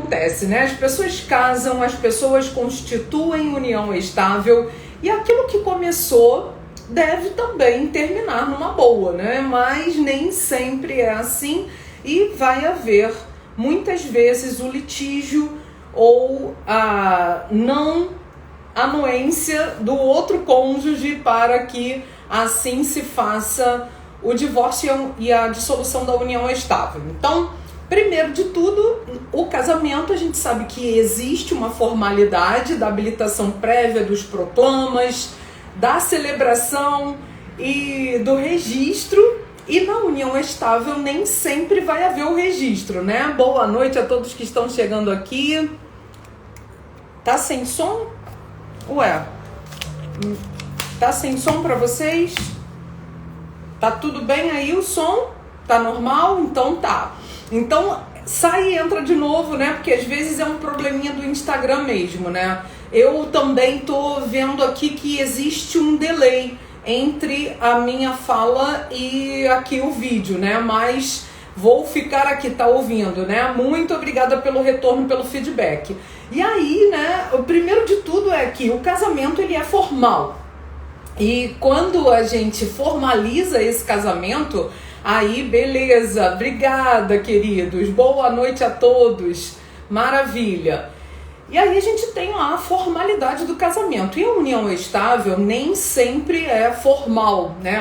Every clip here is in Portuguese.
acontece, né? As pessoas casam, as pessoas constituem união estável e aquilo que começou deve também terminar numa boa, né? Mas nem sempre é assim e vai haver muitas vezes o litígio ou a não anuência do outro cônjuge para que assim se faça o divórcio e a dissolução da união estável. Então, primeiro de tudo, o casamento, a gente sabe que existe uma formalidade da habilitação prévia dos proclamas, da celebração e do registro, e na união estável nem sempre vai haver o registro, né? Boa noite a todos que estão chegando aqui. Tá sem som? Ué, tá sem som para vocês? Tá tudo bem aí o som? Tá normal? Então tá. Então sai e entra de novo, né? Porque às vezes é um probleminha do Instagram mesmo, né? Eu também tô vendo aqui que existe um delay entre a minha fala e aqui o vídeo, né? Mas vou ficar aqui, tá ouvindo, né? Muito obrigada pelo retorno, pelo feedback. E aí, né? O primeiro de tudo é que o casamento, ele é formal. E quando a gente formaliza esse casamento, aí beleza, obrigada, queridos, boa noite a todos, maravilha. E aí a gente tem lá a formalidade do casamento. E a união estável nem sempre é formal, né?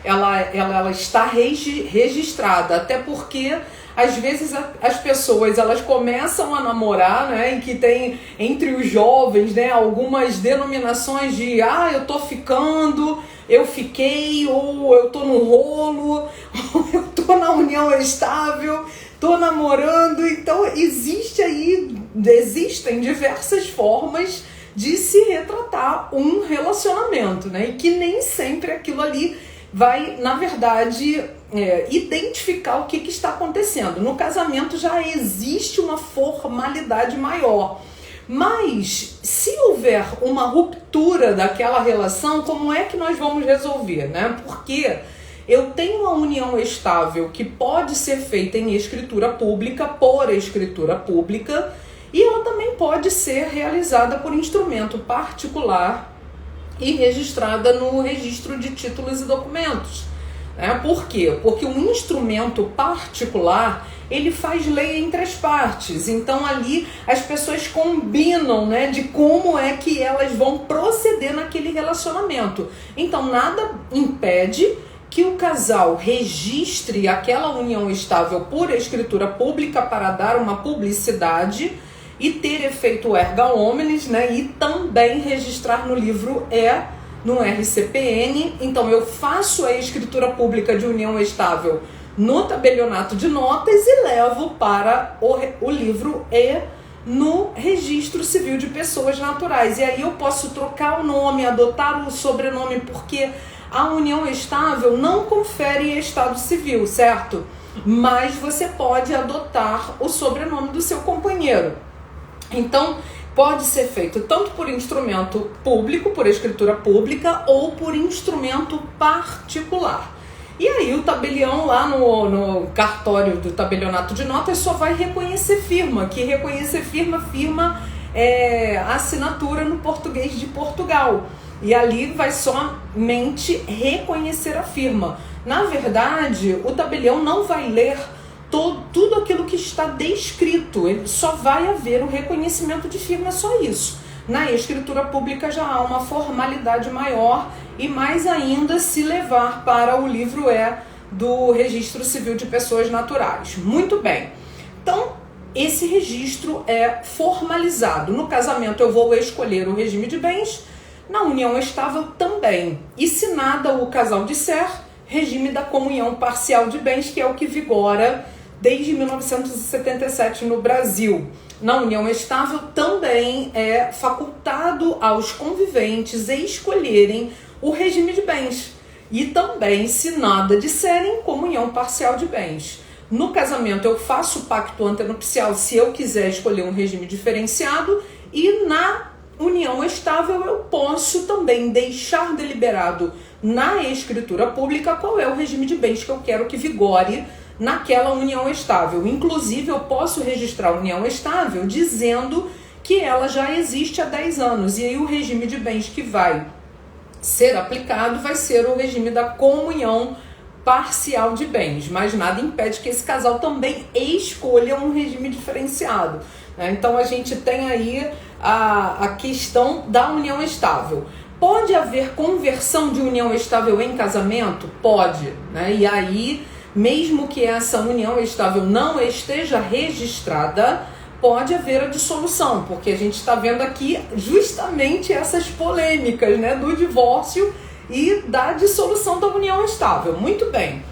Ela está registrada, até porque às vezes as pessoas elas começam a namorar, né? E que tem entre os jovens, né, algumas denominações de eu tô ficando, eu fiquei, ou eu tô no rolo, ou eu tô na união estável, tô namorando. Então existem diversas formas de se retratar um relacionamento, né? E que nem sempre aquilo ali vai, na verdade, identificar o que está acontecendo. No casamento já existe uma formalidade maior. Mas, se houver uma ruptura daquela relação, como é que nós vamos resolver, né? Porque eu tenho uma união estável que pode ser feita em escritura pública, por escritura pública, e ela também pode ser realizada por instrumento particular e registrada no registro de títulos e documentos. Por quê? Porque um instrumento particular, ele faz lei entre as partes. Então ali as pessoas combinam, né, de como é que elas vão proceder naquele relacionamento. Então nada impede que o casal registre aquela união estável por escritura pública para dar uma publicidade e ter efeito erga omnes, né, e também registrar no livro no RCPN. Então eu faço a escritura pública de união estável no tabelionato de notas e levo para o livro no registro civil de pessoas naturais. E aí eu posso trocar o nome, adotar o sobrenome, porque a união estável não confere estado civil, certo? Mas você pode adotar o sobrenome do seu companheiro. Então, pode ser feito tanto por instrumento público, por escritura pública, ou por instrumento particular. E aí o tabelião lá no cartório do tabelionato de notas só vai reconhecer firma, que reconhecer firma é a assinatura no português de Portugal. E ali vai somente reconhecer a firma. Na verdade, o tabelião não vai ler tudo aquilo que está descrito, ele só vai haver o reconhecimento de firma, só isso. Na escritura pública já há uma formalidade maior e mais ainda se levar para o livro do Registro Civil de Pessoas Naturais. Muito bem, então esse registro é formalizado. No casamento eu vou escolher o regime de bens, na união estável também. E se nada o casal disser, regime da comunhão parcial de bens, que é o que vigora desde 1977 no Brasil. Na união estável também é facultado aos conviventes escolherem o regime de bens. E também, se nada disserem, comunhão parcial de bens. No casamento eu faço pacto antenupcial se eu quiser escolher um regime diferenciado, e na união estável eu posso também deixar deliberado na escritura pública qual é o regime de bens que eu quero que vigore naquela união estável. Inclusive, eu posso registrar a união estável dizendo que ela já existe há 10 anos. E aí o regime de bens que vai ser aplicado vai ser o regime da comunhão parcial de bens, mas nada impede que esse casal também escolha um regime diferenciado, né? Então a gente tem aí a questão da união estável. Pode haver conversão de união estável em casamento? Pode, né? E aí, mesmo que essa união estável não esteja registrada, pode haver a dissolução, porque a gente está vendo aqui justamente essas polêmicas, né, do divórcio e da dissolução da união estável. Muito bem.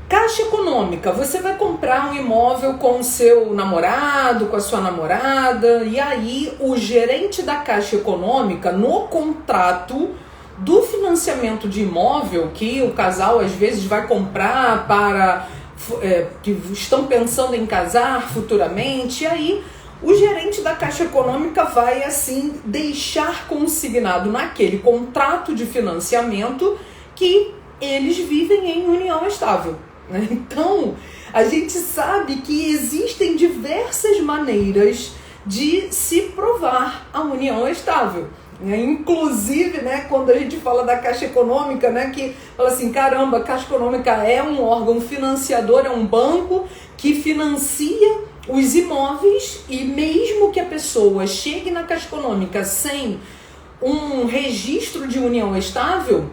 Caixa econômica. Você vai comprar um imóvel com o seu namorado, com a sua namorada, e aí o gerente da Caixa Econômica, no contrato do financiamento de imóvel, que o casal às vezes vai comprar para que estão pensando em casar futuramente, e aí o gerente da Caixa Econômica vai assim deixar consignado naquele contrato de financiamento que eles vivem em união estável, né? Então a gente sabe que existem diversas maneiras de se provar a união estável. Inclusive, né, quando a gente fala da Caixa Econômica, né, que fala assim, caramba, a Caixa Econômica é um órgão financiador, é um banco que financia os imóveis, e mesmo que a pessoa chegue na Caixa Econômica sem um registro de união estável,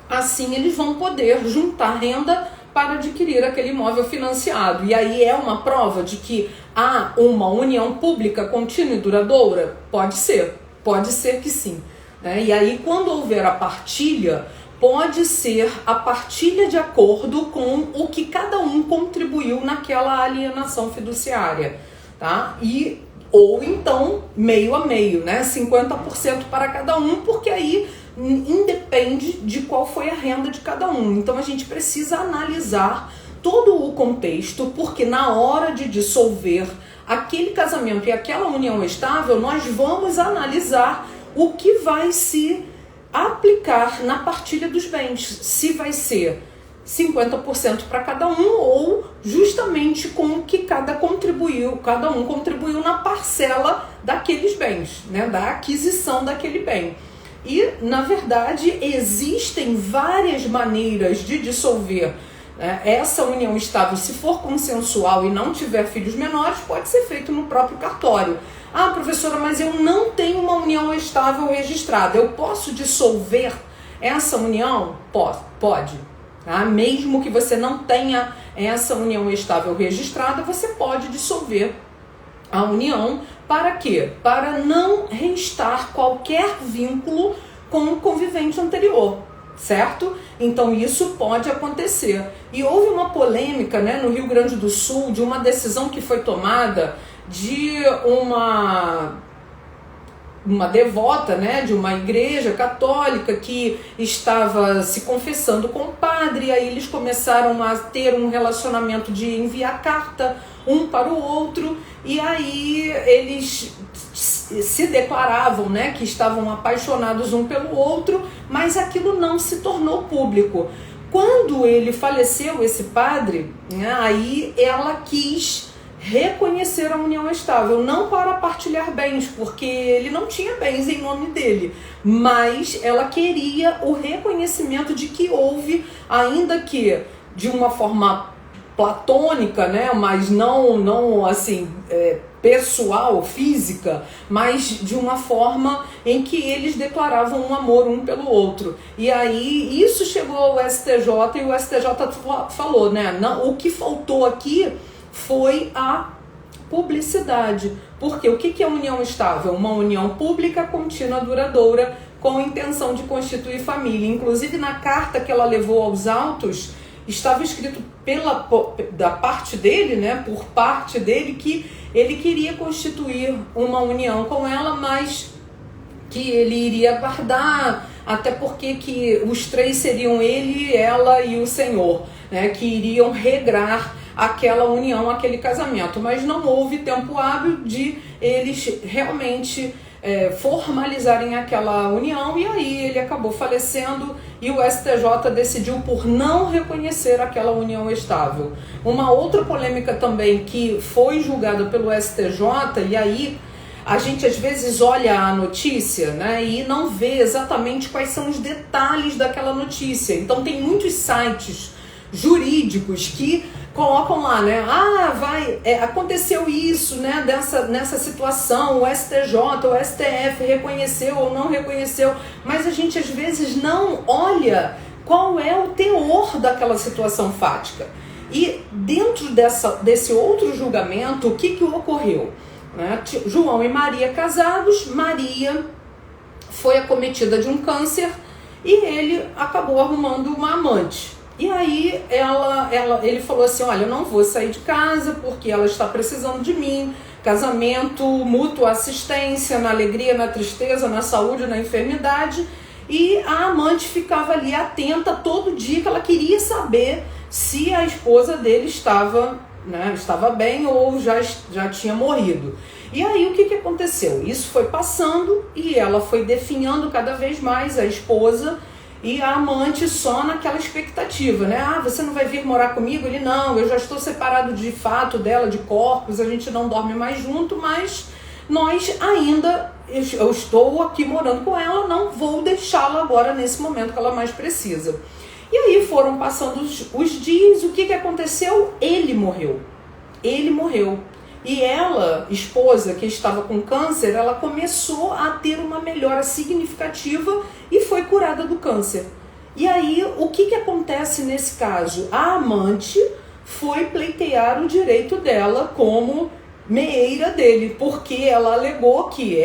assim eles vão poder juntar renda para adquirir aquele imóvel financiado. E aí é uma prova de que há uma união pública contínua e duradoura? Pode ser que sim, né? E aí, quando houver a partilha, pode ser a partilha de acordo com o que cada um contribuiu naquela alienação fiduciária, tá? Ou então, meio a meio, né? 50% para cada um, porque aí independe de qual foi a renda de cada um. Então, a gente precisa analisar todo o contexto, porque na hora de dissolver aquele casamento e aquela união estável, nós vamos analisar o que vai se aplicar na partilha dos bens. Se vai ser 50% para cada um ou justamente com o que cada um contribuiu na parcela daqueles bens, né, da aquisição daquele bem. E, na verdade, existem várias maneiras de dissolver essa união estável. Se for consensual e não tiver filhos menores, pode ser feito no próprio cartório. Ah, professora, mas eu não tenho uma união estável registrada. Eu posso dissolver essa união? Pode. Tá? Mesmo que você não tenha essa união estável registrada, você pode dissolver a união. Para quê? Para não restar qualquer vínculo com o convivente anterior. Certo? Então isso pode acontecer. E houve uma polêmica, né, no Rio Grande do Sul, de uma decisão que foi tomada de uma devota, né, de uma igreja católica que estava se confessando com o padre, e aí eles começaram a ter um relacionamento de enviar carta um para o outro, e aí eles se declaravam, né, que estavam apaixonados um pelo outro, mas aquilo não se tornou público. Quando ele faleceu, esse padre, né, aí ela quis reconhecer a união estável, não para partilhar bens, porque ele não tinha bens em nome dele, mas ela queria o reconhecimento de que houve, ainda que de uma forma platônica, né, mas não assim, pessoal, física, mas de uma forma em que eles declaravam um amor um pelo outro. E aí isso chegou ao STJ e o STJ falou, né, não, o que faltou aqui foi a publicidade. Porque o que é união estável? Uma união pública, contínua, duradoura, com intenção de constituir família. Inclusive na carta que ela levou aos autos, estava escrito da parte dele, né, por parte dele, que ele queria constituir uma união com ela, mas que ele iria guardar, até porque que os três seriam ele, ela e o Senhor, né, que iriam regrar aquela união, aquele casamento. Mas não houve tempo hábil de eles realmente formalizarem aquela união, e aí ele acabou falecendo e o STJ decidiu por não reconhecer aquela união estável. Uma outra polêmica também que foi julgada pelo STJ, e aí a gente às vezes olha a notícia, né, e não vê exatamente quais são os detalhes daquela notícia. Então tem muitos sites jurídicos que colocam lá, né? Aconteceu isso, né? Nessa situação, o STJ, o STF reconheceu ou não reconheceu, mas a gente às vezes não olha qual é o teor daquela situação fática. E dentro desse outro julgamento, o que ocorreu? Né? João e Maria casados, Maria foi acometida de um câncer e ele acabou arrumando uma amante. E aí ele falou assim, olha, eu não vou sair de casa porque ela está precisando de mim, casamento, mútua assistência, na alegria, na tristeza, na saúde, na enfermidade. E a amante ficava ali atenta todo dia, que ela queria saber se a esposa dele estava bem ou já tinha morrido. E aí o que aconteceu? Isso foi passando e ela foi definhando cada vez mais a esposa, e a amante só naquela expectativa, né? Ah, você não vai vir morar comigo? Ele, não, eu já estou separado de fato dela, de corpos, a gente não dorme mais junto, mas nós ainda, eu estou aqui morando com ela, não vou deixá-la agora nesse momento que ela mais precisa. E aí foram passando os dias, o que aconteceu? Ele morreu. E ela, esposa que estava com câncer, ela começou a ter uma melhora significativa e foi curada do câncer. E aí, o que acontece nesse caso? A amante foi pleitear o direito dela como meeira dele, porque ela alegou que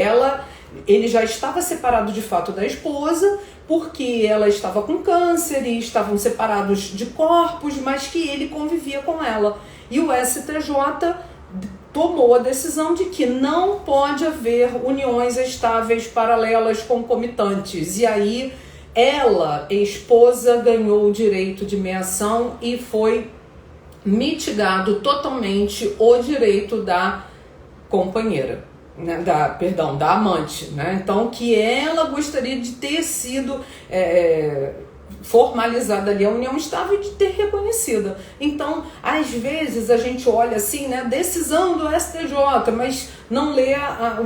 ele já estava separado de fato da esposa, porque ela estava com câncer e estavam separados de corpos, mas que ele convivia com ela. E o STJ tomou a decisão de que não pode haver uniões estáveis paralelas concomitantes. E aí ela, esposa, ganhou o direito de meação e foi mitigado totalmente o direito da companheira, né? da amante, né? Então, que ela gostaria de ter sido formalizada ali a união estável e de ter reconhecida. Então, às vezes a gente olha assim, né, decisão do STJ, mas não lê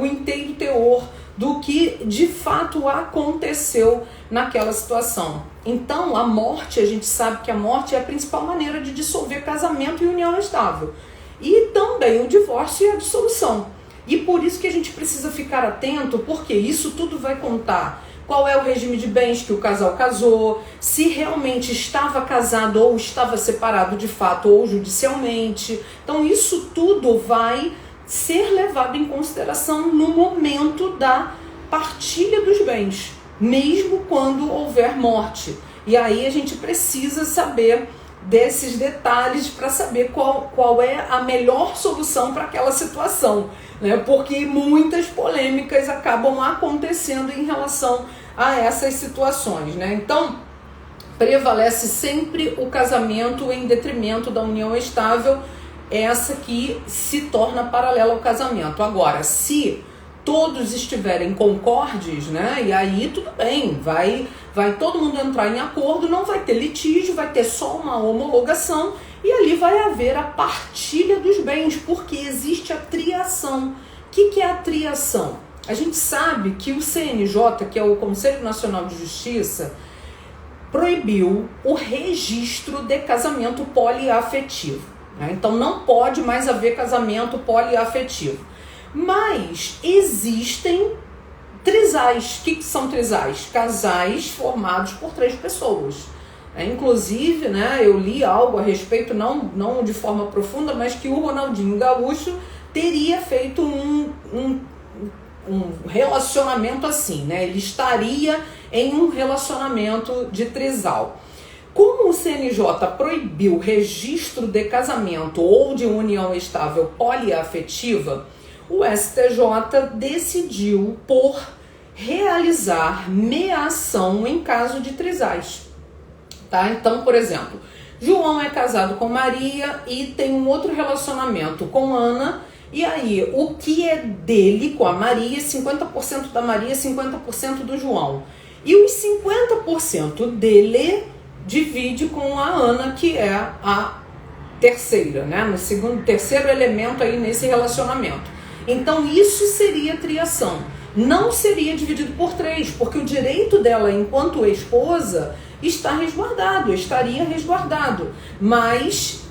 o inteiro teor do que de fato aconteceu naquela situação. Então, a morte, a gente sabe que a morte é a principal maneira de dissolver casamento e união estável. E também o divórcio e a dissolução. E por isso que a gente precisa ficar atento, porque isso tudo vai contar qual é o regime de bens que o casal casou, se realmente estava casado ou estava separado de fato ou judicialmente. Então isso tudo vai ser levado em consideração no momento da partilha dos bens, mesmo quando houver morte. E aí a gente precisa saber desses detalhes para saber qual é a melhor solução para aquela situação, né? Porque muitas polêmicas acabam acontecendo em relação a essas situações, né? Então, prevalece sempre o casamento em detrimento da união estável, essa que se torna paralela ao casamento. Agora, se todos estiverem concordes, né? E aí tudo bem, vai todo mundo entrar em acordo, não vai ter litígio, vai ter só uma homologação e ali vai haver a partilha dos bens, porque existe a triação. O que é a triação? A gente sabe que o CNJ, que é o Conselho Nacional de Justiça, proibiu o registro de casamento poliafetivo, né? Então não pode mais haver casamento poliafetivo. Mas existem trisais. O que são trisais? Casais formados por 3 pessoas. Inclusive, né, eu li algo a respeito, não de forma profunda, mas que o Ronaldinho Gaúcho teria feito um relacionamento assim, né? Ele estaria em um relacionamento de trisal. Como o CNJ proibiu o registro de casamento ou de união estável poliafetiva, o STJ decidiu por realizar meação em caso de trisais. Tá? Então, por exemplo, João é casado com Maria e tem um outro relacionamento com Ana, E aí, o que é dele com a Maria, 50% da Maria, 50% do João. E os 50% dele divide com a Ana, que é a terceira, né? No terceiro elemento aí nesse relacionamento. Então isso seria triação. Não seria dividido por 3, porque o direito dela enquanto esposa está resguardado, estaria resguardado. Mas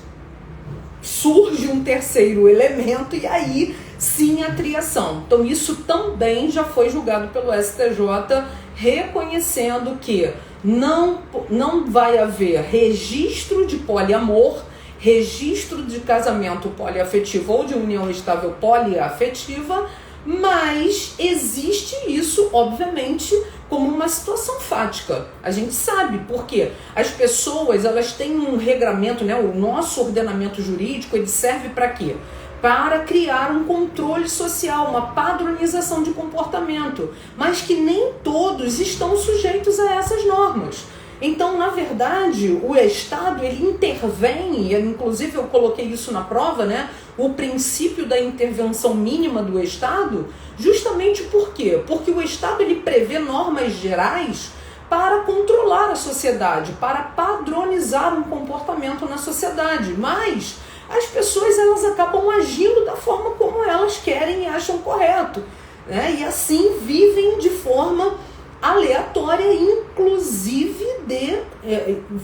surge um terceiro elemento e aí sim a triação. Então isso também já foi julgado pelo STJ, reconhecendo que não vai haver registro de poliamor, registro de casamento poliafetivo ou de união estável poliafetiva, mas existe isso, obviamente, como uma situação fática. A gente sabe, porque as pessoas, elas têm um regramento, né? O nosso ordenamento jurídico, ele serve para quê? Para criar um controle social, uma padronização de comportamento, mas que nem todos estão sujeitos a essas normas. Então, na verdade, o Estado, ele intervém, e inclusive eu coloquei isso na prova, né? O princípio da intervenção mínima do Estado, justamente por quê? Porque o Estado, ele prevê normas gerais para controlar a sociedade, para padronizar um comportamento na sociedade, mas as pessoas, elas acabam agindo da forma como elas querem e acham correto, né? E assim vivem de forma aleatória, inclusive de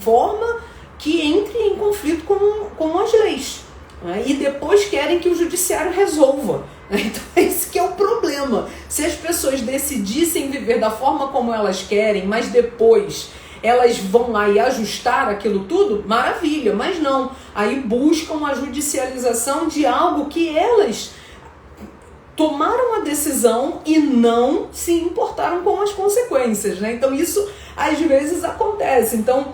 forma que entre em conflito com as leis, né? E depois querem que o judiciário resolva, né? Então esse que é o problema. Se as pessoas decidissem viver da forma como elas querem, mas depois elas vão lá e ajustar aquilo tudo, maravilha, mas não. Aí buscam a judicialização de algo que elas tomaram a decisão e não se importaram com as consequências, né? Então isso às vezes acontece. Então,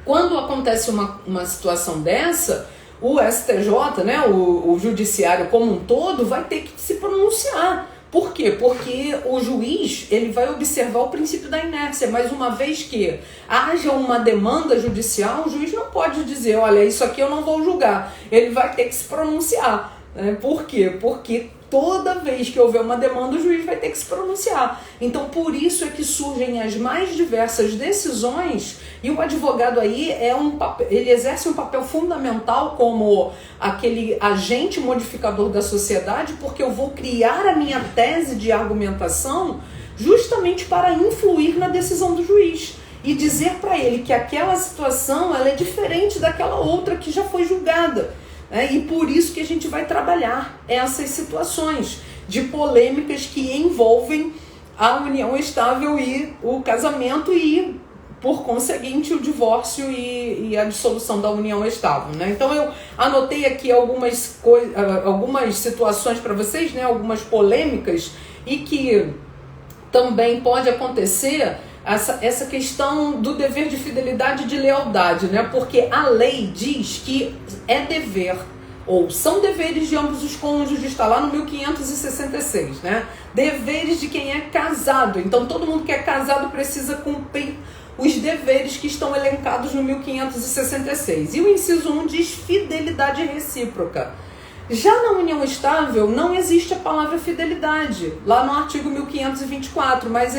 quando acontece uma situação dessa, o STJ, né, o judiciário como um todo, vai ter que se pronunciar. Por quê? Porque o juiz, ele vai observar o princípio da inércia, mas uma vez que haja uma demanda judicial, o juiz não pode dizer, olha, isso aqui eu não vou julgar. Ele vai ter que se pronunciar. Por quê? Porque toda vez que houver uma demanda, o juiz vai ter que se pronunciar. Então, por isso é que surgem as mais diversas decisões, e o advogado aí ele exerce um papel fundamental como aquele agente modificador da sociedade, porque eu vou criar a minha tese de argumentação justamente para influir na decisão do juiz e dizer para ele que aquela situação ela é diferente daquela outra que já foi julgada. E por isso que a gente vai trabalhar essas situações de polêmicas que envolvem a união estável e o casamento e, por conseguinte, o divórcio e a dissolução da união estável, né? Então eu anotei aqui algumas situações para vocês, né? Algumas polêmicas e que também pode acontecer essa questão do dever de fidelidade e de lealdade, né? Porque a lei diz que é dever, ou são deveres de ambos os cônjuges, está lá no 1566, né? Deveres de quem é casado. Então todo mundo que é casado precisa cumprir os deveres que estão elencados no 1566. E o inciso 1 diz fidelidade recíproca. Já na união estável não existe a palavra fidelidade, lá no artigo 1724, mas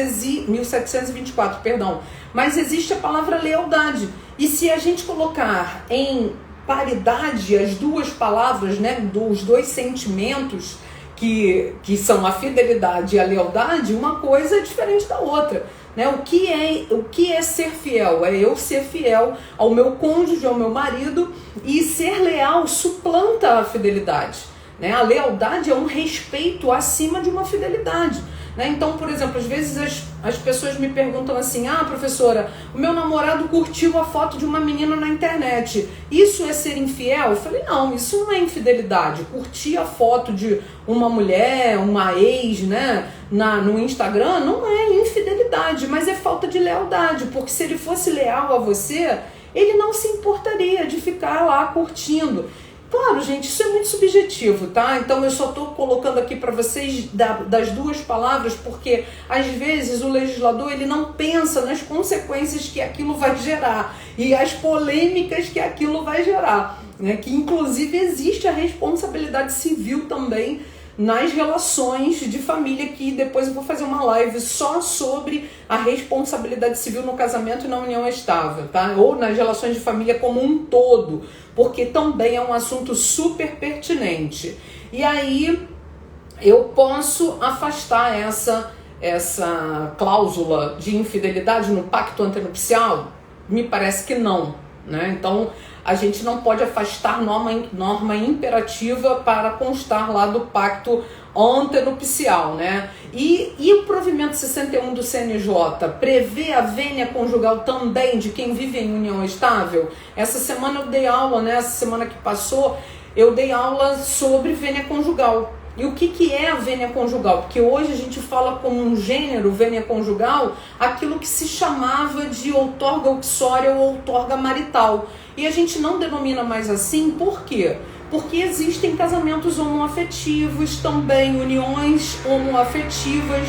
existe a palavra lealdade. E se a gente colocar em paridade as duas palavras, né, dos dois sentimentos que são a fidelidade e a lealdade, uma coisa é diferente da outra, né? O que é ser fiel? É eu ser fiel ao meu cônjuge, ao meu marido, e ser leal suplanta a fidelidade, né? A lealdade é um respeito acima de uma fidelidade, né? Então, por exemplo, às vezes as pessoas me perguntam assim, professora, o meu namorado curtiu a foto de uma menina na internet, isso é ser infiel? Eu falei, não, isso não é infidelidade. Curtir a foto de uma mulher, uma ex, né, no Instagram, não é infidelidade, mas é falta de lealdade, porque se ele fosse leal a você, ele não se importaria de ficar lá curtindo. Claro, gente, isso é muito subjetivo, tá? Então eu só estou colocando aqui para vocês das duas palavras, porque às vezes o legislador ele não pensa nas consequências que aquilo vai gerar e as polêmicas que aquilo vai gerar. né, que inclusive existe a responsabilidade civil também nas relações de família, que depois eu vou fazer uma live só sobre a responsabilidade civil no casamento e na união estável, tá? Ou nas relações de família como um todo, porque também é um assunto super pertinente. E aí eu posso afastar essa cláusula de infidelidade no pacto antenupcial? Me parece que não, né? Então a gente não pode afastar norma imperativa para constar lá do pacto antenupcial, né? E o provimento 61 do CNJ prevê a vênia conjugal também de quem vive em união estável? Essa semana eu dei aula, né? Essa semana que passou, eu dei aula sobre vênia conjugal. E o que é a vênia conjugal? Porque hoje a gente fala como um gênero, vênia conjugal, aquilo que se chamava de outorga uxória ou outorga marital. E a gente não denomina mais assim, por quê? Porque existem casamentos homoafetivos também, uniões homoafetivas,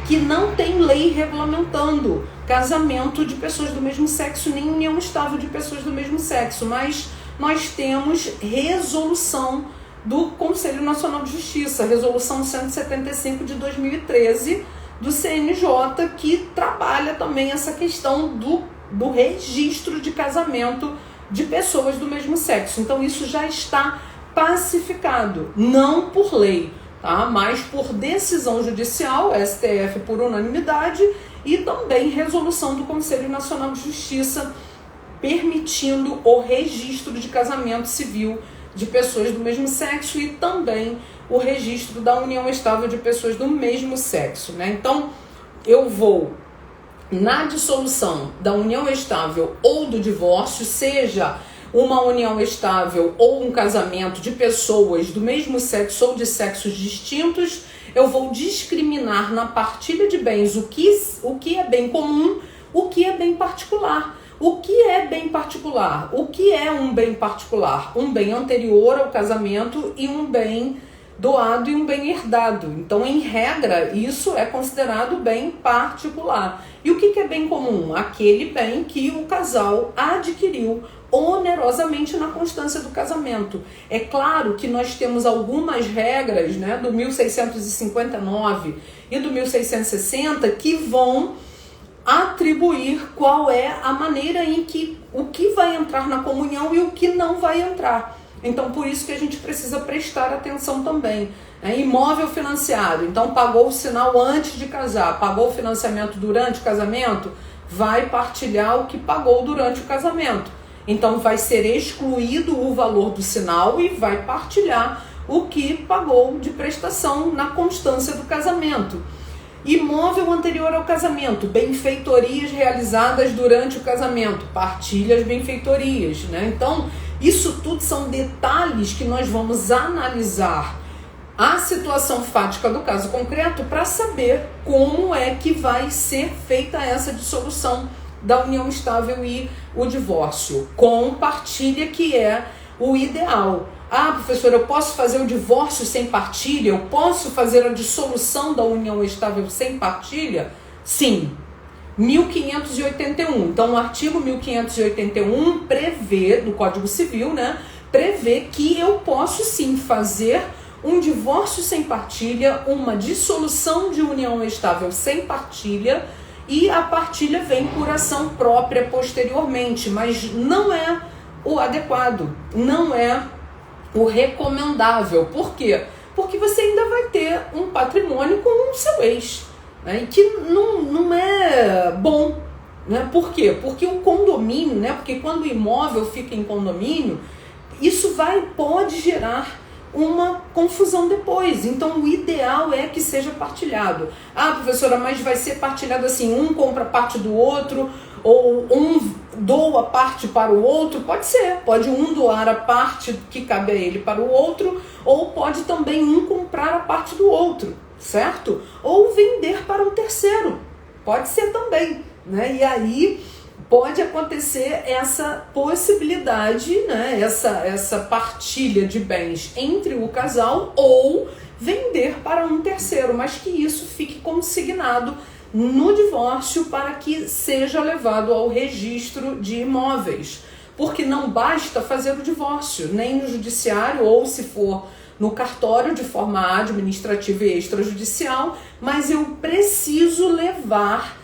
que não tem lei regulamentando casamento de pessoas do mesmo sexo, nem união estável de pessoas do mesmo sexo. Mas nós temos resolução do Conselho Nacional de Justiça, resolução 175 de 2013 do CNJ, que trabalha também essa questão do registro de casamento de pessoas do mesmo sexo. Então isso já está pacificado, não por lei, tá? Mas por decisão judicial, STF por unanimidade, e também resolução do Conselho Nacional de Justiça permitindo o registro de casamento civil de pessoas do mesmo sexo e também o registro da união estável de pessoas do mesmo sexo, né? Então, eu vou na dissolução da união estável ou do divórcio, seja uma união estável ou um casamento de pessoas do mesmo sexo ou de sexos distintos, eu vou discriminar na partilha de bens o que é bem comum, o que é bem particular. O que é bem particular? O que é um bem particular? Um bem anterior ao casamento e um bem doado e um bem herdado. Então, em regra, isso é considerado bem particular. E o que é bem comum? Aquele bem que o casal adquiriu onerosamente na constância do casamento. É claro que nós temos algumas regras, né, do 1659 e do 1660 que vão atribuir qual é a maneira em que o que vai entrar na comunhão e o que não vai entrar. Então, por isso que a gente precisa prestar atenção também. Imóvel financiado, então pagou o sinal antes de casar, pagou o financiamento durante o casamento, vai partilhar o que pagou durante o casamento. Então vai ser excluído o valor do sinal e vai partilhar o que pagou de prestação na constância do casamento. Imóvel anterior ao casamento, benfeitorias realizadas durante o casamento, partilha as benfeitorias, né? Então, isso tudo são detalhes que nós vamos analisar a situação fática do caso concreto para saber como é que vai ser feita essa dissolução da união estável e o divórcio, com partilha, que é o ideal. Ah, professora, eu posso fazer o divórcio sem partilha? Eu posso fazer a dissolução da união estável sem partilha? Sim. 1581. Então, o artigo 1581 prevê, no Código Civil, né, prevê que eu posso sim fazer um divórcio sem partilha, uma dissolução de união estável sem partilha, e a partilha vem por ação própria posteriormente, mas não é o adequado, não é o recomendável. Por quê? Porque você ainda vai ter um patrimônio com o seu ex, né? E que não é bom, né? Por quê? Porque o condomínio, né? Porque quando o imóvel fica em condomínio, isso pode gerar uma confusão depois. Então o ideal é que seja partilhado. Ah, professora, mas vai ser partilhado assim, um compra parte do outro, ou um doa parte para o outro? Pode ser, pode um doar a parte que cabe a ele para o outro, ou pode também um comprar a parte do outro, certo? Ou vender para um terceiro, pode ser também, né? E aí pode acontecer essa possibilidade, né? Essa partilha de bens entre o casal, ou vender para um terceiro, mas que isso fique consignado no divórcio para que seja levado ao registro de imóveis. porque não basta fazer o divórcio, nem no judiciário ou se for no cartório de forma administrativa e extrajudicial, mas eu preciso levar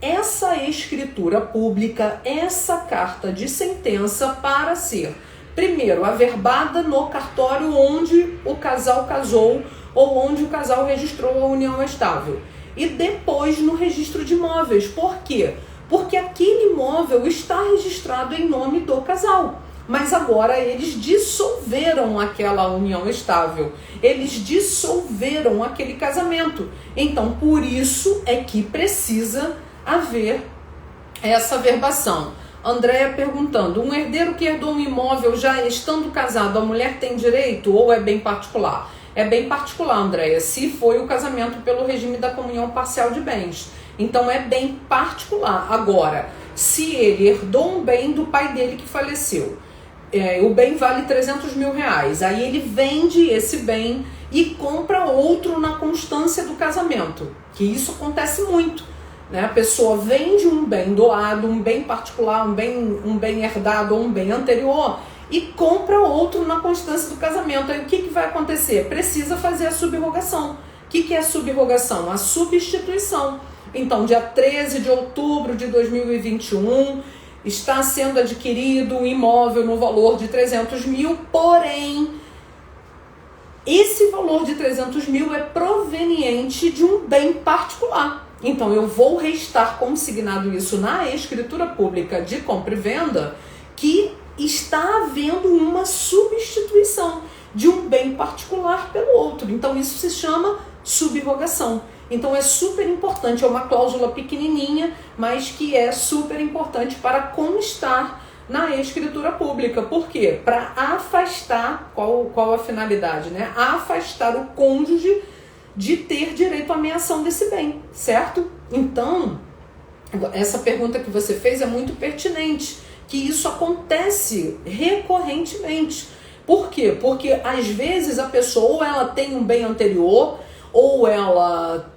essa escritura pública, essa carta de sentença para ser, primeiro, averbada no cartório onde o casal casou ou onde o casal registrou a união estável. E depois no registro de imóveis. Por quê? Porque aquele imóvel está registrado em nome do casal. Mas agora eles dissolveram aquela união estável. Eles dissolveram aquele casamento. Então, por isso é que precisa haver essa averbação. Andréia perguntando, um herdeiro que herdou um imóvel já estando casado, a mulher tem direito ou é bem particular? É bem particular, Andréia, se foi o casamento pelo regime da comunhão parcial de bens. Então é bem particular. Agora, se ele herdou um bem do pai dele que faleceu, o bem vale 300 mil reais, aí ele vende esse bem e compra outro na constância do casamento, que isso acontece muito. Né? A pessoa vende um bem doado, um bem particular, um bem herdado ou um bem anterior e compra outro na constância do casamento. Aí o que vai acontecer? Precisa fazer a subrogação. O que é a subrogação? A substituição. Então, dia 13 de outubro de 2021, está sendo adquirido um imóvel no valor de 300 mil, porém, esse valor de 300 mil é proveniente de um bem particular. Então, eu vou restar consignado isso na escritura pública de compra e venda, que está havendo uma substituição de um bem particular pelo outro. Então, isso se chama subrogação. Então, é super importante, é uma cláusula pequenininha, mas que é super importante para constar na escritura pública. Por quê? Para afastar, qual a finalidade, né? Afastar o cônjuge de ter direito à ameação desse bem, certo? Então, essa pergunta que você fez é muito pertinente, que isso acontece recorrentemente. Por quê? Porque às vezes a pessoa ou ela tem um bem anterior, ou ela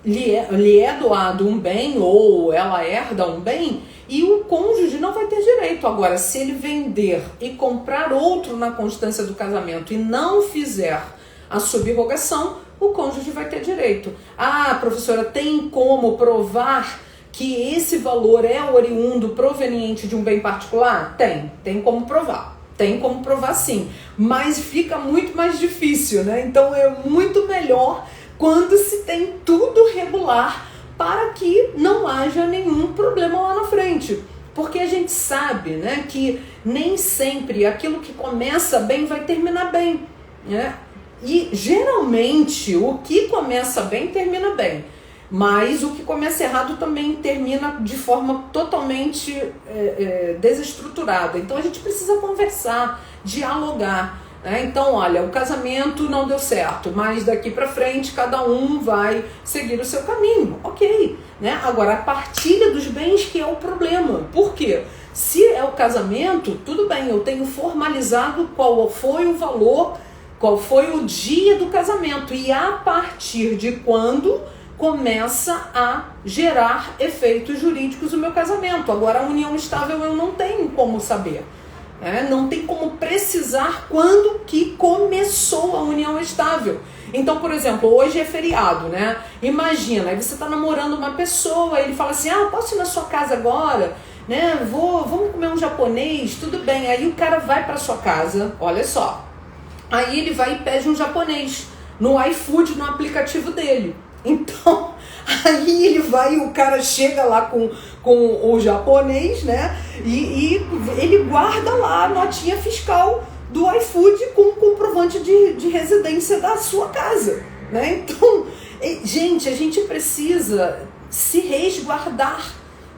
lhe é doado um bem, ou ela herda um bem, e o cônjuge não vai ter direito. Agora, se ele vender e comprar outro na constância do casamento e não fizer a subrogação, o cônjuge vai ter direito. Ah, professora, tem como provar que esse valor é oriundo, proveniente de um bem particular? Tem como provar. Tem como provar sim, mas fica muito mais difícil, né? Então é muito melhor quando se tem tudo regular para que não haja nenhum problema lá na frente. Porque a gente sabe, né, que nem sempre aquilo que começa bem vai terminar bem, né? E geralmente o que começa bem termina bem, mas o que começa errado também termina de forma totalmente desestruturada. Então a gente precisa conversar, dialogar, né? Então, olha, o casamento não deu certo, mas daqui para frente cada um vai seguir o seu caminho, ok, né? Agora, a partilha dos bens que é o problema. Por quê? Se é o casamento, tudo bem, eu tenho formalizado qual foi o valor, qual foi o dia do casamento e a partir de quando começa a gerar efeitos jurídicos o meu casamento. Agora, a união estável eu não tenho como saber. Não tem como precisar quando que começou a união estável. Então, por exemplo, hoje é feriado, né? Imagina, aí você está namorando uma pessoa, ele fala assim, posso ir na sua casa agora? Né? Vamos comer um japonês? Tudo bem. Aí o cara vai para sua casa, olha só. Aí ele vai e pede um japonês no iFood, no aplicativo dele. Então, aí ele vai e o cara chega lá com o japonês, né? E ele guarda lá a notinha fiscal do iFood com o comprovante de residência da sua casa, né? Então, gente, a gente precisa se resguardar,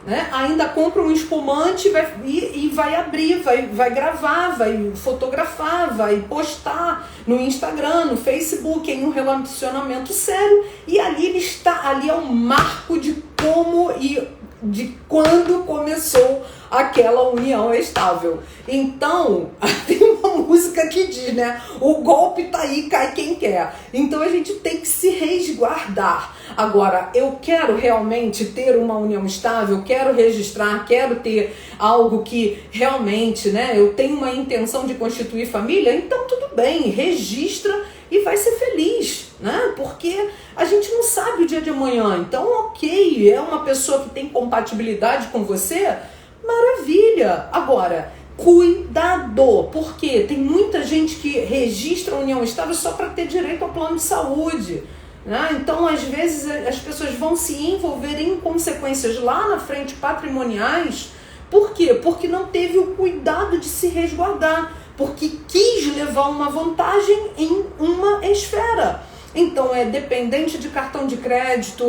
né? Ainda compra um espumante e vai abrir, vai gravar, vai fotografar, vai postar no Instagram, no Facebook, em um relacionamento sério, e ali é um marco de como e de quando começou aquela união estável. Então, tem uma música que diz, né? O golpe tá aí, cai quem quer. Então a gente tem que se resguardar resguardar. Agora, eu quero realmente ter uma união estável, quero registrar, quero ter algo que realmente, né, eu tenho uma intenção de constituir família, então tudo bem, registra e vai ser feliz, né? Porque a gente não sabe o dia de amanhã. Então, ok, é uma pessoa que tem compatibilidade com você, maravilha. Agora, cuidado, porque tem muita gente que registra a união estável só para ter direito ao plano de saúde, né? Então, às vezes, as pessoas vão se envolver em consequências lá na frente patrimoniais. Por quê? Porque não teve o cuidado de se resguardar, porque quis levar uma vantagem em uma esfera. Então, é dependente de cartão de crédito,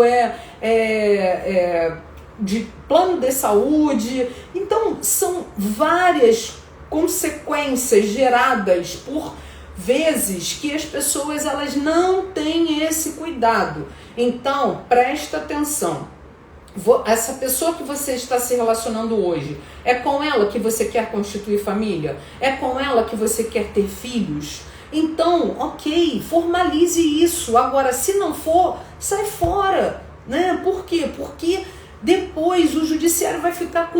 de plano de saúde. Então, são várias consequências geradas por vezes que as pessoas elas não têm esse cuidado. Então, presta atenção. Essa pessoa que você está se relacionando hoje, é com ela que você quer constituir família? É com ela que você quer ter filhos? Então, ok, formalize isso. Agora, se não for, sai fora, né? Por quê? Porque depois o judiciário vai ficar com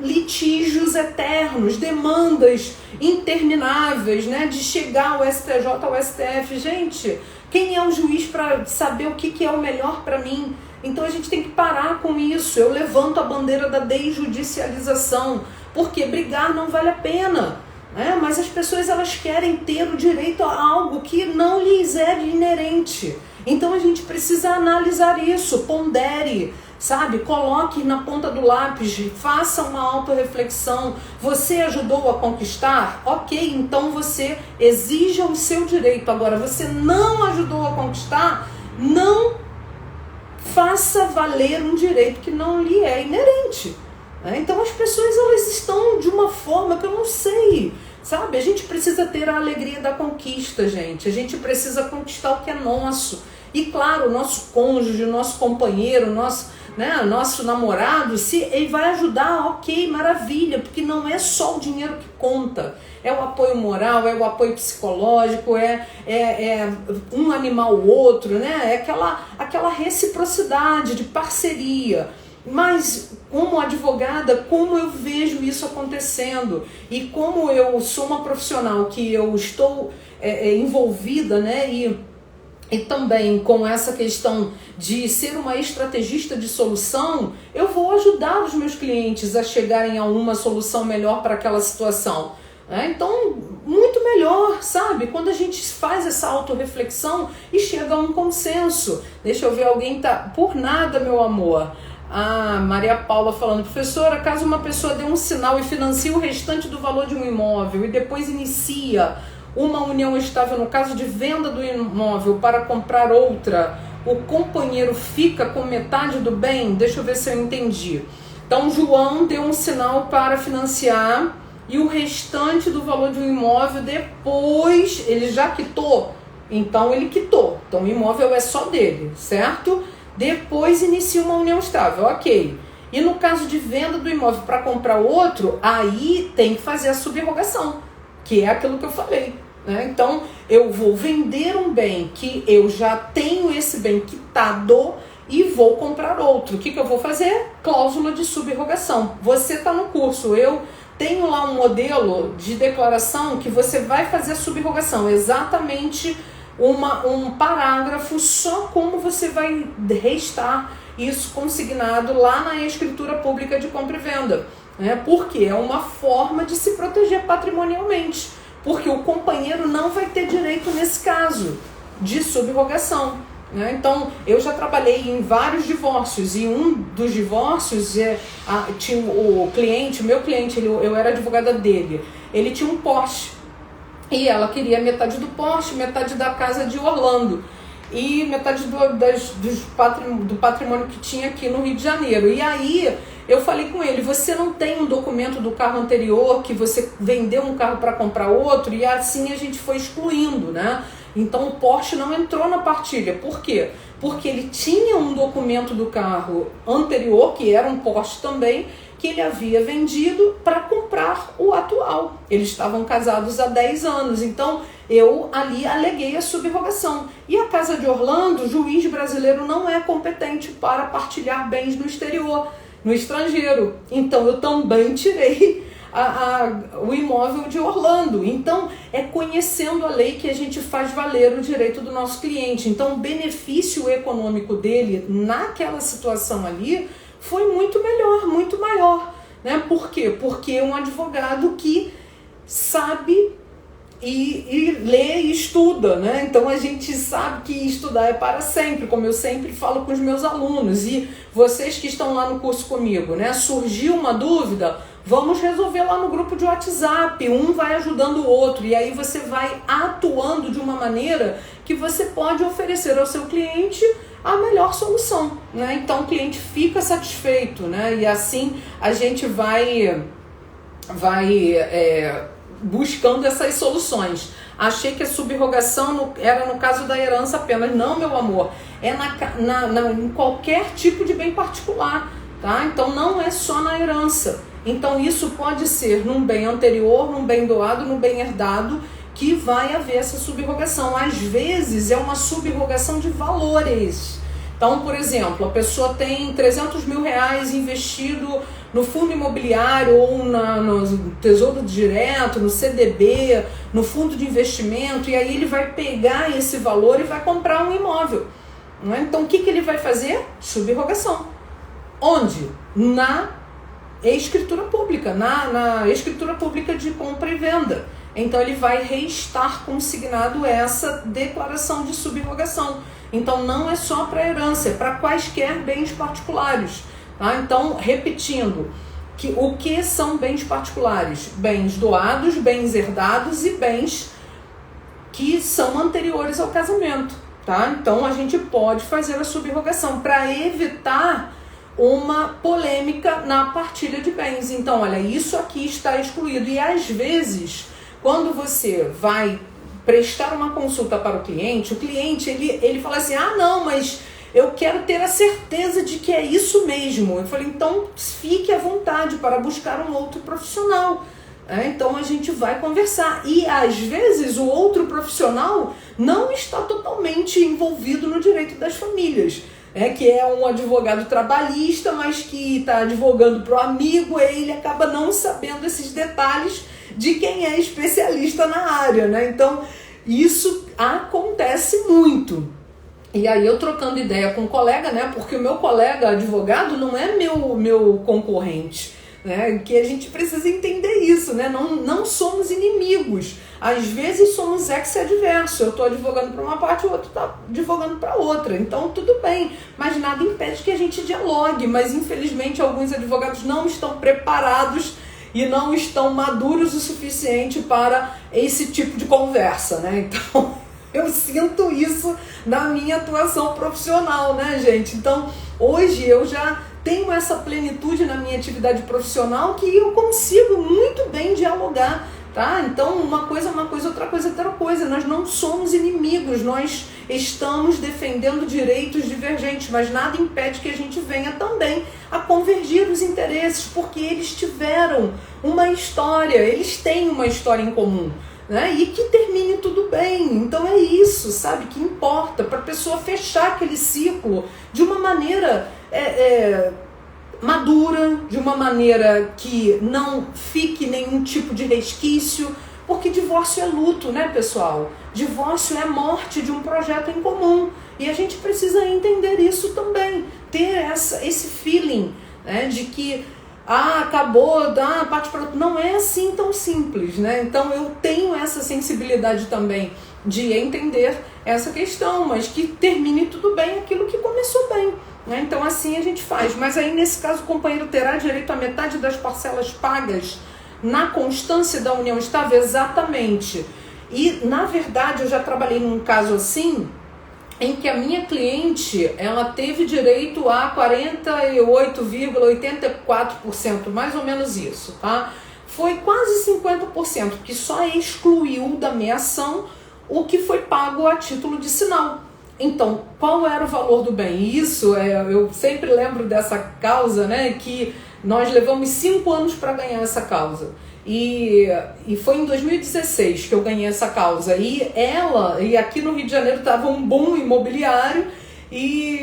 litígios eternos, demandas intermináveis, né? De chegar ao STJ, ao STF. Gente, quem é o juiz para saber o que é o melhor para mim? Então a gente tem que parar com isso. Eu levanto a bandeira da desjudicialização, porque brigar não vale a pena, né? Mas as pessoas elas querem ter o direito a algo que não lhes é inerente. Então a gente precisa analisar isso, pondere, sabe? Coloque na ponta do lápis, faça uma autorreflexão. Você ajudou a conquistar? Ok, então você exija o seu direito. Agora, você não ajudou a conquistar, não faça valer um direito que não lhe é inerente. Então as pessoas elas estão de uma forma que eu não sei, sabe? A gente precisa ter a alegria da conquista, gente. A gente precisa conquistar o que é nosso. E claro, o nosso cônjuge, o nosso companheiro, nosso namorado, se ele vai ajudar, ok, maravilha, porque não é só o dinheiro que conta. É o apoio moral, é o apoio psicológico, é um animar o outro, né? É aquela reciprocidade de parceria. Mas, como advogada, como eu vejo isso acontecendo? E como eu sou uma profissional que eu estou envolvida, né? E também com essa questão de ser uma estrategista de solução, eu vou ajudar os meus clientes a chegarem a uma solução melhor para aquela situação. Então, muito melhor, sabe? Quando a gente faz essa autorreflexão e chega a um consenso. Deixa eu ver, alguém tá... Por nada, meu amor. Maria Paula falando, professora, caso uma pessoa dê um sinal e financie o restante do valor de um imóvel e depois inicia uma união estável no caso de venda do imóvel para comprar outra, o companheiro fica com metade do bem? Deixa eu ver se eu entendi. Então, João deu um sinal para financiar e o restante do valor de um imóvel depois, ele já quitou, então ele quitou. Então o imóvel é só dele, certo? Depois inicia uma união estável, ok. E no caso de venda do imóvel para comprar outro, aí tem que fazer a subrogação, que é aquilo que eu falei, né? Então eu vou vender um bem que eu já tenho esse bem quitado e vou comprar outro. O que eu vou fazer? Cláusula de subrogação. Você está no curso, eu tenho lá um modelo de declaração que você vai fazer a subrogação, exatamente um parágrafo só como você vai restar isso consignado lá na escritura pública de compra e venda, né? Porque é uma forma de se proteger patrimonialmente, porque o companheiro não vai ter direito nesse caso de subrogação, né? Então, eu já trabalhei em vários divórcios e um dos divórcios tinha o meu cliente, eu era advogada dele, ele tinha um Porsche e ela queria metade do Porsche, metade da casa de Orlando e metade do patrimônio que tinha aqui no Rio de Janeiro. E aí eu falei com ele, você não tem um documento do carro anterior que você vendeu um carro para comprar outro? E assim a gente foi excluindo, né? Então o Porsche não entrou na partilha. Por quê? Porque ele tinha um documento do carro anterior, que era um Porsche também, que ele havia vendido para comprar o atual. Eles estavam casados há 10 anos. Então eu ali aleguei a subrogação. E a Casa de Orlando, o juiz brasileiro não é competente para partilhar bens no exterior, no estrangeiro. Então eu também tirei o imóvel de Orlando. Então é conhecendo a lei que a gente faz valer o direito do nosso cliente. Então o benefício econômico dele naquela situação ali foi muito melhor, muito maior, né? Por quê? Porque é um advogado que sabe e lê e estuda, né? Então a gente sabe que estudar é para sempre, como eu sempre falo com os meus alunos. E vocês que estão lá no curso comigo, né? Surgiu uma dúvida, vamos resolver lá no grupo de WhatsApp, um vai ajudando o outro, e aí você vai atuando de uma maneira que você pode oferecer ao seu cliente a melhor solução, né? Então o cliente fica satisfeito, né? E assim a gente vai buscando essas soluções. Achei que a subrogação era no caso da herança apenas. Não, meu amor, é em qualquer tipo de bem particular, tá? Então não é só na herança. Então isso pode ser num bem anterior, num bem doado, num bem herdado, que vai haver essa subrogação. Às vezes é uma subrogação de valores. Então, por exemplo, a pessoa tem 300 mil reais investido no fundo imobiliário ou no Tesouro Direto, no CDB, no fundo de investimento, e aí ele vai pegar esse valor e vai comprar um imóvel, né? Então o que ele vai fazer? Subrogação. Onde? Na escritura pública, na escritura pública de compra e venda. Então ele vai reestar consignado essa declaração de subrogação. Então não é só para herança, é para quaisquer bens particulares. Tá? Então, repetindo, o que são bens particulares? Bens doados, bens herdados e bens que são anteriores ao casamento. Tá? Então a gente pode fazer a subrogação para evitar uma polêmica na partilha de bens. Então, olha, isso aqui está excluído. E às vezes, quando você vai prestar uma consulta para o cliente ele fala assim, não, mas eu quero ter a certeza de que é isso mesmo. Eu falei, então fique à vontade para buscar um outro profissional. Então a gente vai conversar. E às vezes o outro profissional não está totalmente envolvido no direito das famílias. Que é um advogado trabalhista, mas que está advogando para o amigo, e ele acaba não sabendo esses detalhes de quem é especialista na área, né? Então, isso acontece muito. E aí eu trocando ideia com um colega, né? Porque o meu colega advogado não é meu concorrente, né? Que a gente precisa entender isso, né? Não somos inimigos. Às vezes somos ex-adverso. Eu estou advogando para uma parte, o outro está advogando para outra. Então tudo bem, mas nada impede que a gente dialogue. Mas infelizmente alguns advogados não estão preparados e não estão maduros o suficiente para esse tipo de conversa, né? Então eu sinto isso na minha atuação profissional, né, gente? Então hoje eu já tenho essa plenitude na minha atividade profissional que eu consigo muito bem dialogar, tá? Então uma coisa é uma coisa, outra coisa é outra coisa. Nós não somos inimigos, nós estamos defendendo direitos divergentes, mas nada impede que a gente venha também a convergir os interesses, porque eles tiveram uma história, eles têm uma história em comum, né? E que termine tudo bem. Então é isso, sabe, que importa, para a pessoa fechar aquele ciclo de uma maneira madura, de uma maneira que não fique nenhum tipo de resquício, porque divórcio é luto, né, pessoal? Divórcio é morte de um projeto em comum, e a gente precisa entender isso também, ter esse feeling, né, de que acabou, parte para outro. Não é assim tão simples, né? Então eu tenho essa sensibilidade também de entender essa questão, mas que termine tudo bem aquilo que começou bem, né? Então assim a gente faz. Mas aí nesse caso o companheiro terá direito a metade das parcelas pagas na constância da união estável? Exatamente. E na verdade eu já trabalhei num caso assim, em que a minha cliente, ela teve direito a 48,84%, mais ou menos isso, tá? Foi quase 50%, que só excluiu da minha ação o que foi pago a título de sinal. Então, qual era o valor do bem? Isso, eu sempre lembro dessa causa, né, que nós levamos 5 anos para ganhar essa causa. E foi em 2016 que eu ganhei essa causa. E aqui no Rio de Janeiro estava um boom imobiliário, e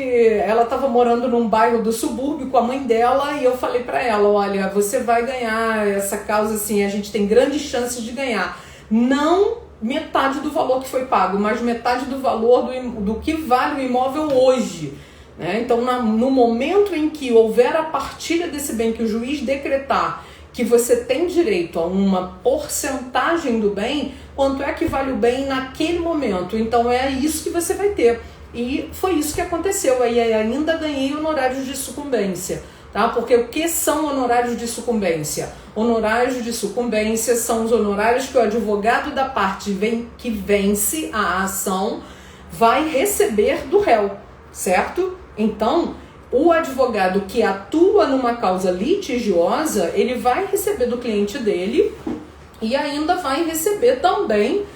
ela estava morando num bairro do subúrbio com a mãe dela, e eu falei para ela, olha, você vai ganhar essa causa assim, a gente tem grandes chances de ganhar. Não metade do valor que foi pago, mas metade do valor do que vale o imóvel hoje. Né? Então, no momento em que houver a partilha desse bem, que o juiz decretar que você tem direito a uma porcentagem do bem, quanto é que vale o bem naquele momento? Então é isso que você vai ter. E foi isso que aconteceu. Aí ainda ganhei honorários de sucumbência. Tá? Porque o que são honorários de sucumbência? Honorários de sucumbência são os honorários que o advogado da parte que vence a ação vai receber do réu, certo? Então, o advogado que atua numa causa litigiosa, ele vai receber do cliente dele e ainda vai receber também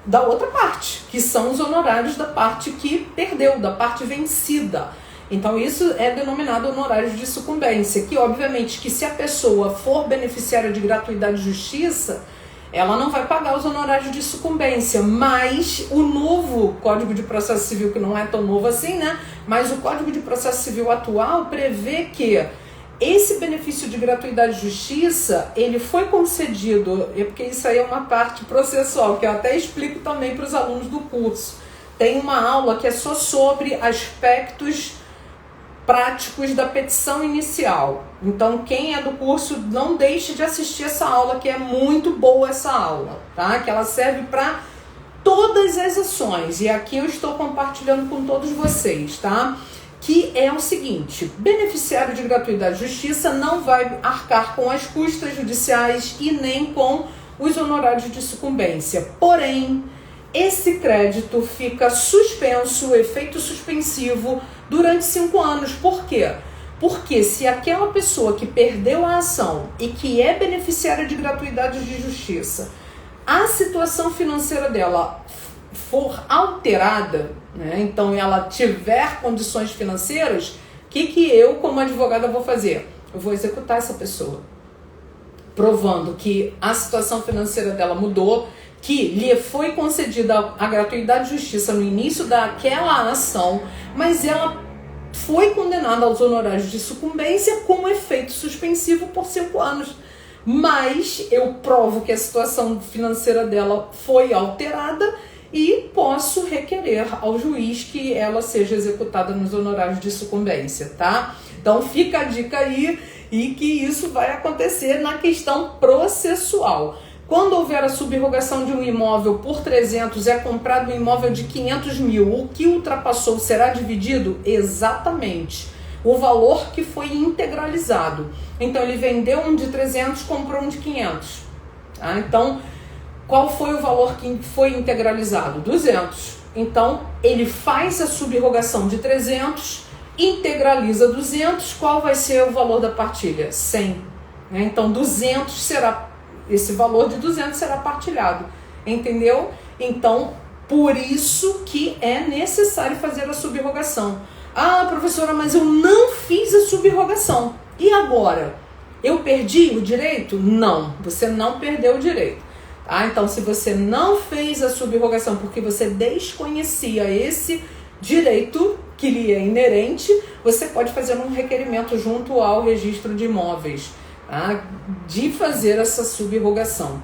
da outra parte, que são os honorários da parte que perdeu, da parte vencida. Então isso é denominado honorários de sucumbência, que obviamente que se a pessoa for beneficiária de gratuidade de justiça, ela não vai pagar os honorários de sucumbência, mas o novo Código de Processo Civil, que não é tão novo assim, né? Mas o Código de Processo Civil atual prevê que esse benefício de gratuidade de justiça, ele foi concedido, porque isso aí é uma parte processual, que eu até explico também para os alunos do curso. Tem uma aula que é só sobre aspectos práticos da petição inicial. Então, quem é do curso, não deixe de assistir essa aula, que é muito boa essa aula, tá? Que ela serve para todas as ações. E aqui eu estou compartilhando com todos vocês, tá? Que é o seguinte: beneficiário de gratuidade de justiça não vai arcar com as custas judiciais e nem com os honorários de sucumbência. Porém, esse crédito fica suspenso, efeito suspensivo, durante 5 anos. Por quê? Porque se aquela pessoa que perdeu a ação e que é beneficiária de gratuidade de justiça, a situação financeira dela for alterada, né, então ela tiver condições financeiras, o que eu, como advogada, vou fazer? Eu vou executar essa pessoa, provando que a situação financeira dela mudou, que lhe foi concedida a gratuidade de justiça no início daquela ação, mas ela foi condenada aos honorários de sucumbência com efeito suspensivo por 5 anos. Mas eu provo que a situação financeira dela foi alterada e posso requerer ao juiz que ela seja executada nos honorários de sucumbência, tá? Então fica a dica aí, e que isso vai acontecer na questão processual. Quando houver a subrogação de um imóvel por 300, é comprado um imóvel de 500 mil, o que ultrapassou será dividido? Exatamente. O valor que foi integralizado. Então ele vendeu um de 300, comprou um de 500. Tá? Então, qual foi o valor que foi integralizado? 200. Então, ele faz a subrogação de 300, integraliza 200, qual vai ser o valor da partilha? 100. Então, 200 será... Esse valor de 200 será partilhado, entendeu? Então, por isso que é necessário fazer a subrogação. Ah, professora, mas eu não fiz a subrogação. E agora? Eu perdi o direito? Não, você não perdeu o direito. Tá? Então, se você não fez a subrogação porque você desconhecia esse direito que lhe é inerente, você pode fazer um requerimento junto ao registro de imóveis, tá? De fazer essa subrogação.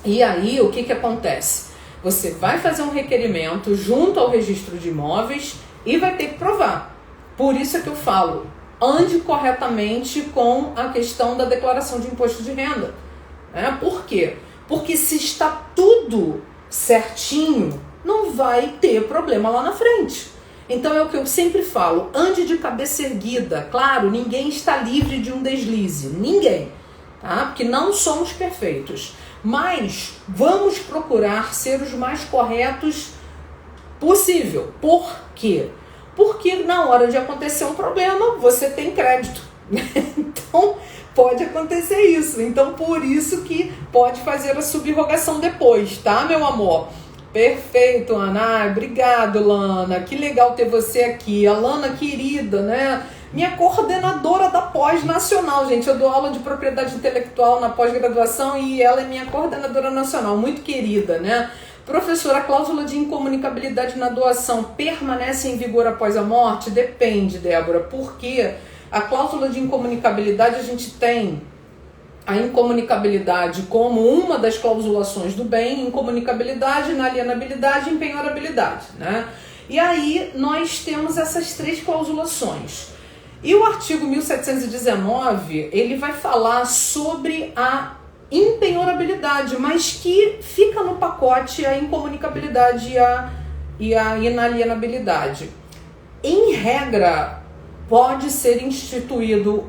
E aí, o que acontece? Você vai fazer um requerimento junto ao registro de imóveis e vai ter que provar. Por isso é que eu falo, ande corretamente com a questão da declaração de imposto de renda. Né? Por quê? Porque se está tudo certinho, não vai ter problema lá na frente. Então é o que eu sempre falo, ande de cabeça erguida. Claro, ninguém está livre de um deslize, ninguém, tá? Porque não somos perfeitos. Mas vamos procurar ser os mais corretos possível. Por quê? Porque na hora de acontecer um problema, você tem crédito. Então, pode acontecer isso. Então, por isso que pode fazer a subrogação depois, tá, meu amor? Perfeito, Ana. Ai, obrigado, Lana. Que legal ter você aqui. A Lana, querida, né? Minha coordenadora da pós-nacional, gente. Eu dou aula de propriedade intelectual na pós-graduação e ela é minha coordenadora nacional, muito querida, né? Professora, a cláusula de incomunicabilidade na doação permanece em vigor após a morte? Depende, Débora, porque a cláusula de incomunicabilidade a gente tem a incomunicabilidade como uma das clausulações do bem, incomunicabilidade, inalienabilidade e empenhorabilidade, né? E aí nós temos essas três clausulações. E o artigo 1719, ele vai falar sobre a impenhorabilidade, mas que fica no pacote a incomunicabilidade e a inalienabilidade. Em regra, pode ser instituído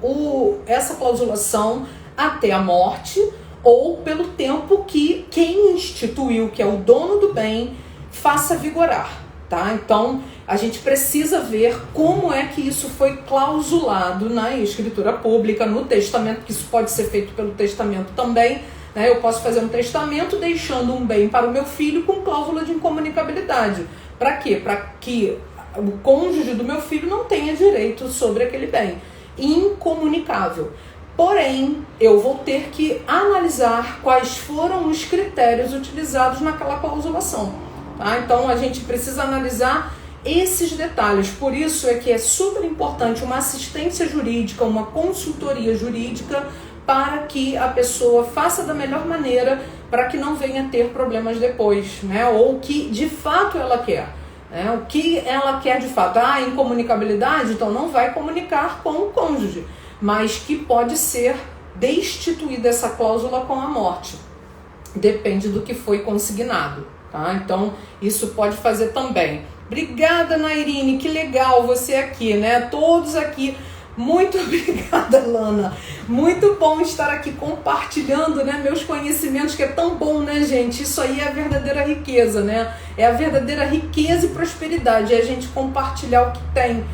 essa clausulação até a morte ou pelo tempo que quem instituiu, que é o dono do bem, faça vigorar, tá? Então, a gente precisa ver como é que isso foi clausulado na escritura pública, no testamento, que isso pode ser feito pelo testamento também, né? Eu posso fazer um testamento deixando um bem para o meu filho com cláusula de incomunicabilidade. Para quê? Para que o cônjuge do meu filho não tenha direito sobre aquele bem. Incomunicável. Porém, eu vou ter que analisar quais foram os critérios utilizados naquela clausulação, tá? Então, a gente precisa analisar esses detalhes. Por isso é que é super importante uma assistência jurídica, uma consultoria jurídica, para que a pessoa faça da melhor maneira, para que não venha ter problemas depois, né? Ou o que de fato ela quer. O que ela quer de fato? Incomunicabilidade, então não vai comunicar com o cônjuge, mas que pode ser destituída essa cláusula com a morte. Depende do que foi consignado, tá? Então, isso pode fazer também. Obrigada, Nairine, que legal você aqui, né? Todos aqui. Muito obrigada, Lana. Muito bom estar aqui compartilhando, né, meus conhecimentos, que é tão bom, né, gente? Isso aí é a verdadeira riqueza, né? É a verdadeira riqueza e prosperidade, é a gente compartilhar o que tem.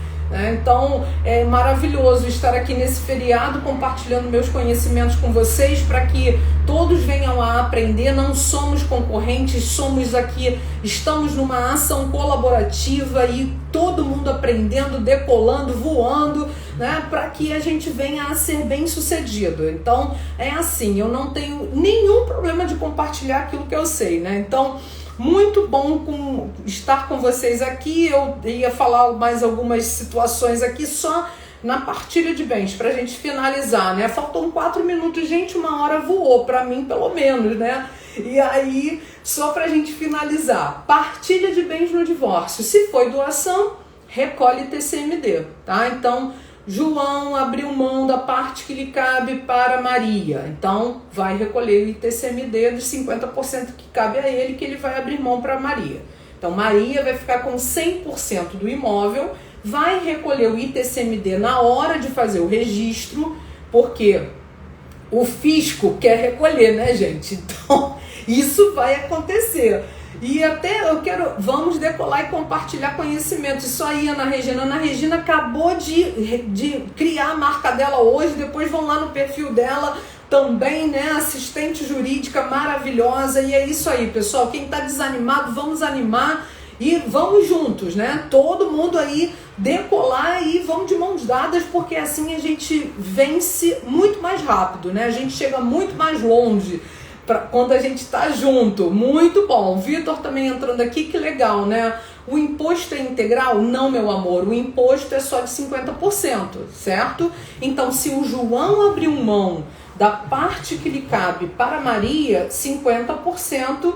Então é maravilhoso estar aqui nesse feriado compartilhando meus conhecimentos com vocês, para que todos venham a aprender. Não somos concorrentes, somos aqui, estamos numa ação colaborativa e todo mundo aprendendo, decolando, voando, né, para que a gente venha a ser bem sucedido. Então é assim, eu não tenho nenhum problema de compartilhar aquilo que eu sei, né? Então, muito bom estar com vocês aqui. Eu ia falar mais algumas situações aqui só na partilha de bens, para a gente finalizar, né? Faltam 4 minutos, gente, 1 hora voou, para mim pelo menos, né? E aí, só para a gente finalizar, partilha de bens no divórcio. Se foi doação, recolhe TCMD, tá? Então, João abriu mão da parte que lhe cabe para Maria, então vai recolher o ITCMD dos 50% que cabe a ele, que ele vai abrir mão para Maria. Então Maria vai ficar com 100% do imóvel, vai recolher o ITCMD na hora de fazer o registro, porque o fisco quer recolher, né, gente? Então isso vai acontecer. E até vamos decolar e compartilhar conhecimento. Isso aí, Ana Regina. Ana Regina acabou de criar a marca dela hoje, depois vão lá no perfil dela também, né? Assistente jurídica maravilhosa. E é isso aí, pessoal. Quem tá desanimado, vamos animar e vamos juntos, né? Todo mundo aí decolar e vamos de mãos dadas, porque assim a gente vence muito mais rápido, né? A gente chega muito mais longe quando a gente está junto. Muito bom. Vitor também entrando aqui, que legal, né? O imposto é integral? Não, meu amor, o imposto é só de 50%, certo? Então, se o João abriu mão da parte que lhe cabe para Maria, 50%,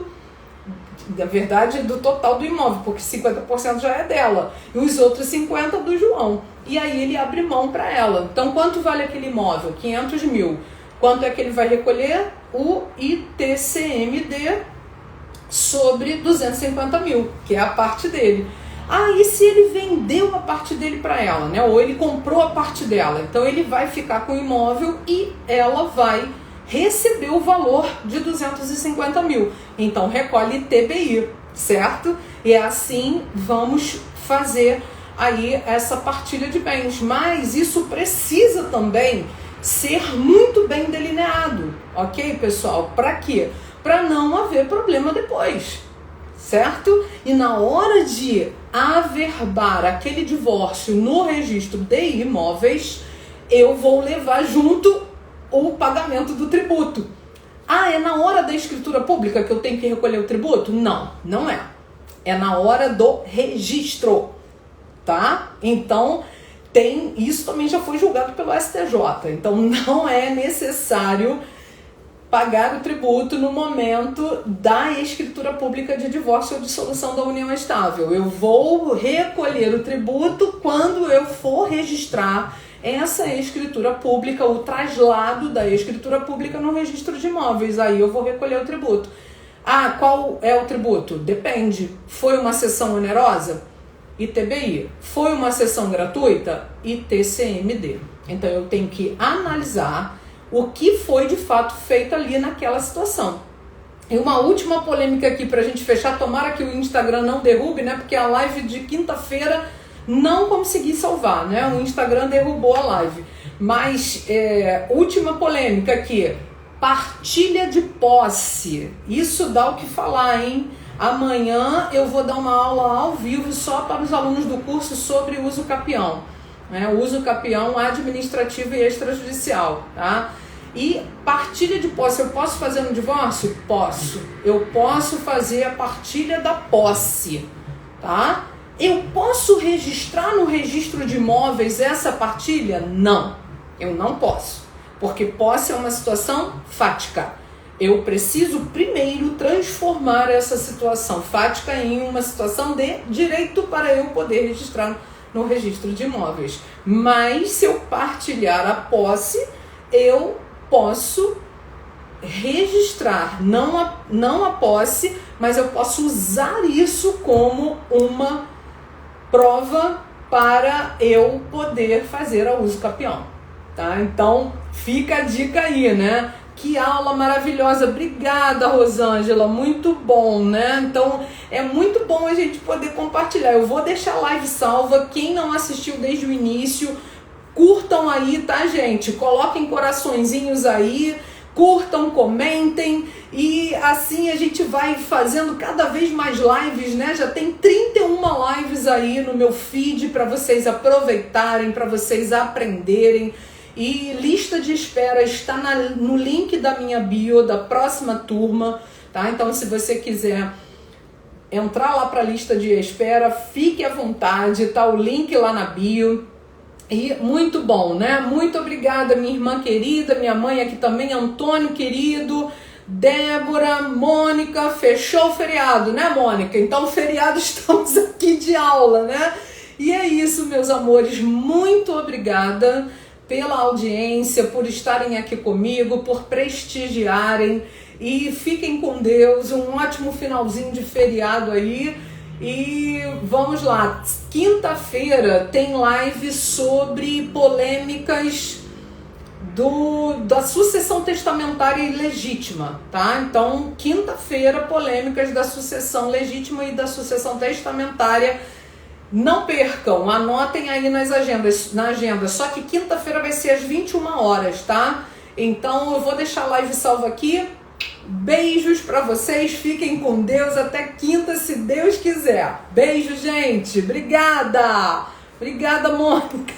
na verdade, do total do imóvel, porque 50% já é dela, e os outros 50% do João. E aí ele abre mão para ela. Então, quanto vale aquele imóvel? 500 mil. Quanto é que ele vai recolher? O ITCMD sobre 250 mil, que é a parte dele. E se ele vendeu a parte dele para ela, né? Ou ele comprou a parte dela, então ele vai ficar com o imóvel e ela vai receber o valor de 250 mil. Então recolhe TBI, certo? E é assim vamos fazer aí essa partilha de bens. Mas isso precisa também ser muito bem delineado, ok, pessoal? Para quê? Para não haver problema depois, certo? E na hora de averbar aquele divórcio no registro de imóveis, eu vou levar junto o pagamento do tributo. Ah, é na hora da escritura pública que eu tenho que recolher o tributo? Não, não é. É na hora do registro, tá? Então, isso também já foi julgado pelo STJ. Então, não é necessário pagar o tributo no momento da escritura pública de divórcio ou dissolução da união estável. Eu vou recolher o tributo quando eu for registrar essa escritura pública, o traslado da escritura pública no registro de imóveis. Aí eu vou recolher o tributo. Ah, qual é o tributo? Depende. Foi uma sessão onerosa? ITBI. Foi uma sessão gratuita? ITCMD. Então eu tenho que analisar o que foi de fato feito ali naquela situação. E uma última polêmica aqui pra gente fechar, tomara que o Instagram não derrube, né? Porque a live de quinta-feira não consegui salvar, né? O Instagram derrubou a live. Mas, última polêmica aqui, partilha de posse. Isso dá o que falar, hein? Amanhã eu vou dar uma aula ao vivo só para os alunos do curso sobre uso capião. Uso capião administrativo e extrajudicial, tá? E partilha de posse, eu posso fazer no divórcio? Posso. Eu posso fazer a partilha da posse, tá? Eu posso registrar no registro de imóveis essa partilha? Não, eu não posso. Porque posse é uma situação fática. Eu preciso primeiro transformar essa situação fática em uma situação de direito para eu poder registrar no registro de imóveis. Mas se eu partilhar a posse, eu posso registrar, não a posse, mas eu posso usar isso como uma prova para eu poder fazer a uso capião, tá? Então fica a dica aí, né? Que aula maravilhosa, obrigada, Rosângela, muito bom, né? Então é muito bom a gente poder compartilhar. Eu vou deixar a live salva, quem não assistiu desde o início, curtam aí, tá, gente? Coloquem coraçõezinhos aí, curtam, comentem e assim a gente vai fazendo cada vez mais lives, né? Já tem 31 lives aí no meu feed para vocês aproveitarem, para vocês aprenderem. E lista de espera está no link da minha bio da próxima turma, tá? Então se você quiser entrar lá para a lista de espera, fique à vontade, tá o link lá na bio. E muito bom, né? Muito obrigada, minha irmã querida, minha mãe aqui também, Antônio querido, Débora, Mônica, fechou o feriado, né, Mônica? Então, feriado estamos aqui de aula, né? E é isso, meus amores, muito obrigada pela audiência, por estarem aqui comigo, por prestigiarem e fiquem com Deus, um ótimo finalzinho de feriado aí. E vamos lá, quinta-feira tem live sobre polêmicas da sucessão testamentária ilegítima, tá? Então, quinta-feira, polêmicas da sucessão legítima e da sucessão testamentária. Não percam, anotem aí na agenda, só que quinta-feira vai ser às 21 horas, tá? Então, eu vou deixar a live salva aqui. Beijos pra vocês, fiquem com Deus, até quinta, se Deus quiser. Beijo, gente, obrigada, Mônica.